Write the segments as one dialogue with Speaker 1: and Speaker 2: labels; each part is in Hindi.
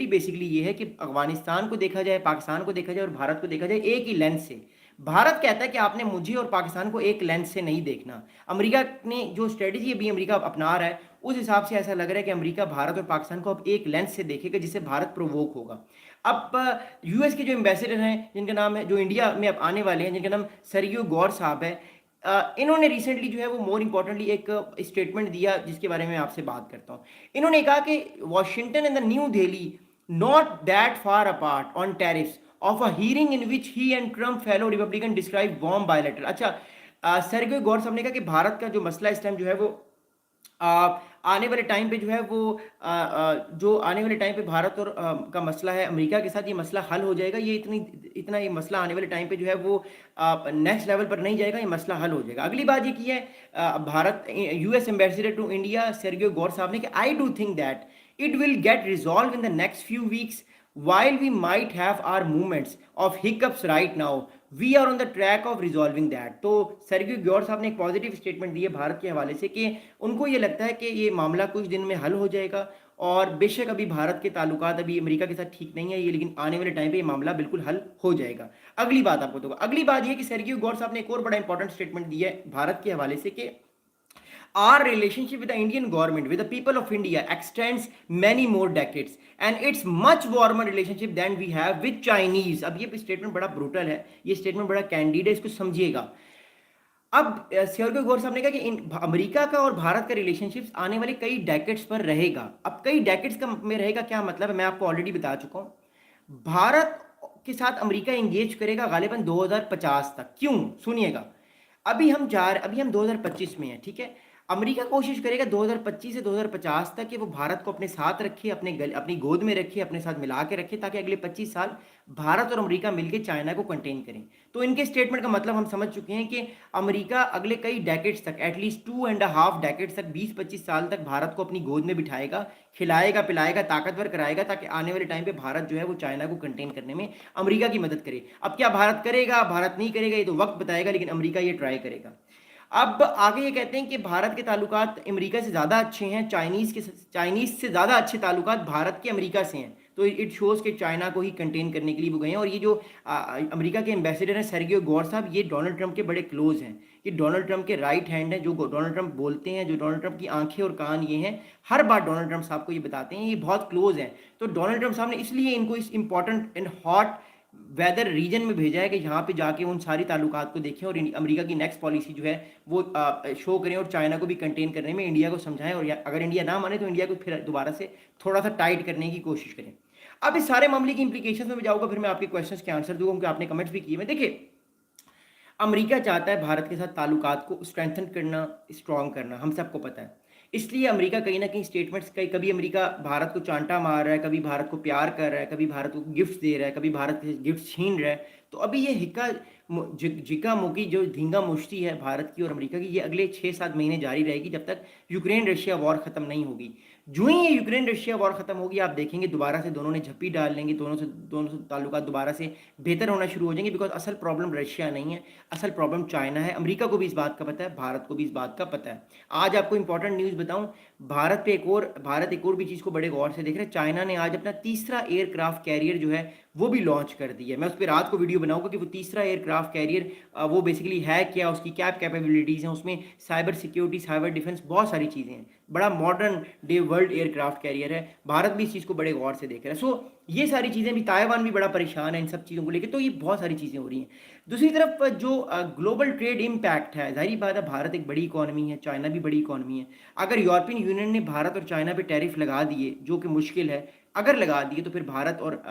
Speaker 1: बेसिकली ये है कि अफगानिस्तान को देखा जाए, पाकिस्तान को देखा जाए और भारत को देखा जाए एक ही लेंस से। भारत कहता है कि आपने मुझे और पाकिस्तान को एक लेंस से नहीं देखना। अमेरिका ने जो स्ट्रेटजी अभी अमेरिका अपना रहा है, उस हिसाब से ऐसा लग रहा है कि अमेरिका भारत और पाकिस्तान को अब एक लेंस से देखेगा, जिससे भारत प्रोवोक होगा। अब यूएस के जो एम्बेसडर हैं, जिनका नाम है, जो इंडिया में अब आने वाले हैं, जिनका नाम सरगियो गौर साहब है, इन्होंने रिसेंटली जो है वो मोर इम्पोर्टेंटली एक स्टेटमेंट दिया, जिसके बारे में आपसे बात करता हूँ। इन्होंने कहा कि Washington and the new Delhi not that far apart on tariffs of a hearing in which he and Trump fellow Republican described warm bilateral। अच्छा, सरगेई गौर साहब ने कहा कि भारत का जो मसला इस टाइम जो है वो आने वाले टाइम पे जो है वो जो आने वाले टाइम पे भारत और का मसला है अमेरिका के साथ, ये मसला हल हो जाएगा। ये इतना ये मसला आने वाले टाइम पे जो है वो नेक्स्ट लेवल पर नहीं जाएगा, ये मसला हल हो जाएगा। अगली बात ये की है Bharat US ambassador to India Sergio Gor साहब ने कि I do think that it will get resolved in the next few weeks. While we might have our moments of hiccups right now, we are on the track of resolving that। तो सरगियो गौर साहब ने एक पॉजिटिव स्टेटमेंट दी है भारत के हवाले से कि उनको ये लगता है कि ये मामला कुछ दिन में हल हो जाएगा। और बेशक अभी भारत के ताल्लुकात अभी अमेरिका के साथ ठीक नहीं है ये, लेकिन आने वाले टाइम पे ये मामला बिल्कुल हल हो जाएगा। अगली बात आपको तो अगली बात ये कि सरगियो गौर साहब ने एक और बड़ा इंपॉर्टेंट स्टेटमेंट दिया है भारत के हवाले से कि our relationship with the Indian government, with the people of India, extends many more decades, and it's much warmer relationship than we have with Chinese। अब ये स्टेटमेंट बड़ा ब्रूटल है, ये स्टेटमेंट बड़ा कैंडिड है, इसको समझिएगा। अब सरगियो गौर साहब ने कहा कि अमेरिका का और भारत का रिलेशनशिप्स आने वाले कई डेकेड्स पर रहेगा। अब कई डेकेड्स का में रहेगा क्या मतलब है, मैं आपको ऑलरेडी बता चुका हूं। भारत के साथ अमेरिका एंगेज करेगा गालिबन 2050 तक। क्यों, सुनिएगा। अभी हम 2025 में हैं, ठीक है। अमेरिका कोशिश करेगा 2025 से 2050 तक कि वो भारत को अपने साथ रखे, अपनी गोद में रखे, अपने साथ मिला के रखे, ताकि अगले 25 साल भारत और अमेरिका मिलकर चाइना को कंटेन करें। तो इनके स्टेटमेंट का मतलब हम समझ चुके हैं कि अमेरिका अगले कई डेकेड्स तक, एटलीस्ट 2.5 डेकेड्स तक, 20-25 साल तक भारत को अपनी गोद में बिठाएगा, खिलाएगा पिलाएगा, ताकतवर कराएगा, ताकि आने वाले टाइम पे भारत जो है वो चाइना को कंटेन करने में अमेरिका की मदद करे। अब क्या भारत करेगा, भारत नहीं करेगा, ये तो वक्त बताएगा, लेकिन अमेरिका ये ट्राई करेगा। अब आगे ये कहते हैं कि भारत के ताल्लुकात अमेरिका से ज़्यादा अच्छे हैं, चाइनीज़ से ज़्यादा अच्छे ताल्लुकात भारत के अमेरिका से हैं। तो इट शोज़ कि चाइना को ही कंटेन करने के लिए वो गए हैं। और ये जो अमेरिका के एम्बेसडर हैं सरगियो गौर साहब, ये डोनाल्ड ट्रंप के बड़े क्लोज हैं। ये डोनाल्ड ट्रंप के राइट हैंड हैं, जो डोनाल्ड ट्रंप बोलते हैं, जो डोनाल्ड ट्रंप की आंखें और कान ये हैं। हर बार डोनाल्ड ट्रंप साहब को ये बताते हैं, ये बहुत क्लोज हैं। तो डोनाल्ड ट्रंप साहब ने इसलिए इनको इस important and hot weather region में भेजा है कि यहाँ पे जाके उन सारी ताल्लुकात को देखें और अमेरिका की नेक्स्ट पॉलिसी जो है वो शो करें, और चाइना को भी कंटेन करने में इंडिया को समझाएं, और अगर इंडिया ना माने तो इंडिया को फिर दोबारा से थोड़ा सा टाइट करने की कोशिश करें। अब इस सारे मामले की इंप्लीकेशन में जाऊँगा, फिर मैं आपके क्वेश्चन के आंसर दूंगा, क्योंकि आपने कमेंट्स भी किए। मैं देखिए, अमेरिका चाहता है भारत के साथ ताल्लुकात को स्ट्रेंथन करना, स्ट्रॉन्ग करना, हम सबको पता है। इसलिए अमेरिका कहीं ना कहीं स्टेटमेंट्स, कभी अमेरिका भारत को चांटा मार रहा है, कभी भारत को प्यार कर रहा है, कभी भारत को गिफ्ट दे रहा है, कभी भारत से गिफ्ट छीन रहा है। तो अभी ये जिका मुकी जो धींगा मुश्ती है भारत की और अमेरिका की, ये अगले 6-7 महीने जारी रहेगी, जब तक यूक्रेन रशिया वॉर खत्म नहीं होगी। जो ही ये यूक्रेन रशिया वॉर खत्म होगी, आप देखेंगे दोबारा से दोनों ने झप्पी डाल लेंगे, दोनों से ताल्लुकात दोबारा से बेहतर होना शुरू हो जाएंगे। बिकॉज असल प्रॉब्लम रशिया नहीं है, असल प्रॉब्लम चाइना है। अमेरिका को भी इस बात का पता है, भारत को भी इस बात का पता है। आज आपको इंपॉर्टेंट न्यूज़ बताऊं, भारत एक और भी चीज़ को बड़े गौर से देख रहे हैं। चाइना ने आज अपना तीसरा एयरक्राफ्ट कैरियर जो है वो भी लॉन्च कर दिया है। मैं उस पर रात को वीडियो बनाऊंगा कि वो तीसरा एयरक्राफ्ट कैरियर वो बेसिकली है क्या, उसकी क्या कैपेबिलिटीज़ हैं, उसमें साइबर सिक्योरिटी, साइबर डिफेंस, बहुत सारी चीज़ें हैं। बड़ा modern day world aircraft carrier है। भारत भी इस चीज़ को बड़े गौर से देख रहा है। सो ये सारी चीज़ें भी, ताइवान भी बड़ा परेशान है इन सब चीज़ों को लेकर। तो ये बहुत सारी चीज़ें हो रही हैं। दूसरी तरफ जो ग्लोबल ट्रेड इम्पैक्ट है, जाहिर बात है भारत एक बड़ी इकॉनमी है, चाइना भी बड़ी इकॉनमी है। अगर यूरोपियन यूनियन ने भारत और चाइना पे टैरिफ लगा दिए, जो कि मुश्किल है, अगर लगा दिए, तो फिर भारत और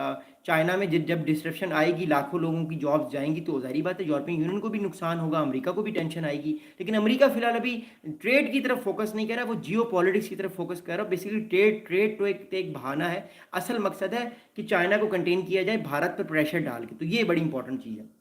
Speaker 1: चाइना में जब डिस्ट्रप्शन आएगी, लाखों लोगों की जॉब्स जाएंगी, तो जाहिर बात है यूरोपियन यूनियन को भी नुकसान होगा, अमेरिका को भी टेंशन आएगी। लेकिन अमेरिका फिलहाल अभी ट्रेड की तरफ फोकस नहीं कर रहा, वो जियो पॉलिटिक्स की तरफ फोकस कर रहा है। बेसिकली ट्रेड तो एक बहाना है, असल मकसद है कि चाइना को कंटेन किया जाए भारत पर प्रेशर डाल के। तो ये बड़ी इंपॉर्टेंट चीज़ है।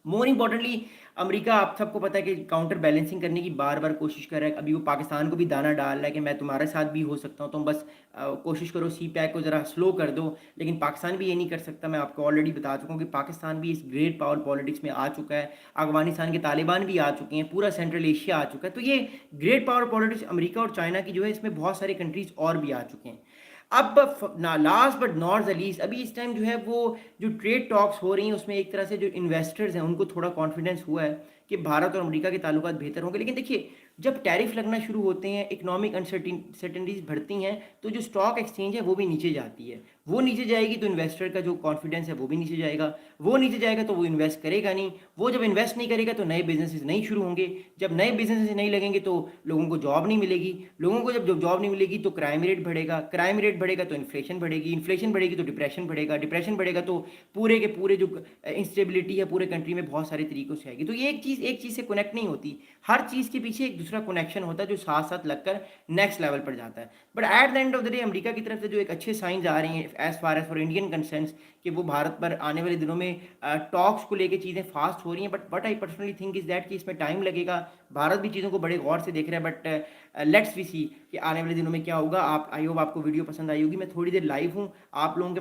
Speaker 1: मोर इम्पॉर्टेंटली अमेरिका, आप सबको पता है कि काउंटर बैलेंसिंग करने की बार बार कोशिश कर रहा है। अभी वो पाकिस्तान को भी दाना डाल रहा है कि मैं तुम्हारे साथ भी हो सकता हूँ, तुम बस कोशिश करो सी पैक को ज़रा स्लो कर दो। लेकिन पाकिस्तान भी ये नहीं कर सकता। मैं आपको ऑलरेडी बता चुका हूँ कि पाकिस्तान भी इस ग्रेट पावर पॉलिटिक्स में आ चुका है। अफगानिस्तान के तालिबान भी आ चुके हैं, पूरा सेंट्रल एशिया आ चुका है। तो ये ग्रेट पावर पॉलिटिक्स अमेरिका और चाइना की जो है, इसमें बहुत सारी कंट्रीज़ और भी आ चुके हैं। अब ना last but not the least, अभी इस टाइम जो है वो जो ट्रेड टॉक्स हो रही हैं उसमें एक तरह से जो इन्वेस्टर्स हैं उनको थोड़ा कॉन्फिडेंस हुआ है कि भारत और अमेरिका के ताल्लुकात बेहतर होंगे। लेकिन देखिए, जब टैरिफ लगना शुरू होते हैं, इकोनॉमिक अनसर्टिनिटीज बढ़ती हैं, तो जो स्टॉक एक्सचेंज है वो भी नीचे जाती है। वो नीचे जाएगी तो इन्वेस्टर का जो कॉन्फिडेंस है वो भी नीचे जाएगा। वो नीचे जाएगा तो वो इन्वेस्ट करेगा नहीं। वो जब इन्वेस्ट नहीं करेगा तो नए बिजनेसेस नहीं शुरू होंगे। जब नए बिजनेसेस नहीं लगेंगे तो लोगों को जॉब नहीं मिलेगी। लोगों को जब जॉब नहीं मिलेगी तो क्राइम रेट बढ़ेगा। क्राइम रेट बढ़ेगा तो इन्फ्लेशन बढ़ेगी। इन्फ्लेशन बढ़ेगी तो डिप्रेशन बढ़ेगा। डिप्रेशन बढ़ेगा तो पूरे के पूरे जो इंस्टेबिलिटी है पूरे कंट्री में बहुत सारे तरीकों से आएगी। तो ये एक चीज़ से कनेक्ट नहीं होती। हर चीज़ के पीछे एक दूसरा कनेक्शन होता है जो साथ साथ लगकर नेक्स्ट लेवल पर जाता है। But at the end of the day America की तरफ से जो एक अच्छे साइंस आ रही हैं as far as for Indian concerns, कि वो भारत पर आने वाले दिनों में टॉक्स को लेके चीज़ें फास्ट हो रही हैं। But what I personally think is that कि इसमें टाइम लगेगा। भारत भी चीज़ों को बड़े गौर से देख रहा है। बट लेट्स वी सी कि आने वाले दिनों में क्या होगा। आप आई होप आपको वीडियो पसंद आई होगी। मैं थोड़ी देर लाइव हूँ, आप लोगों के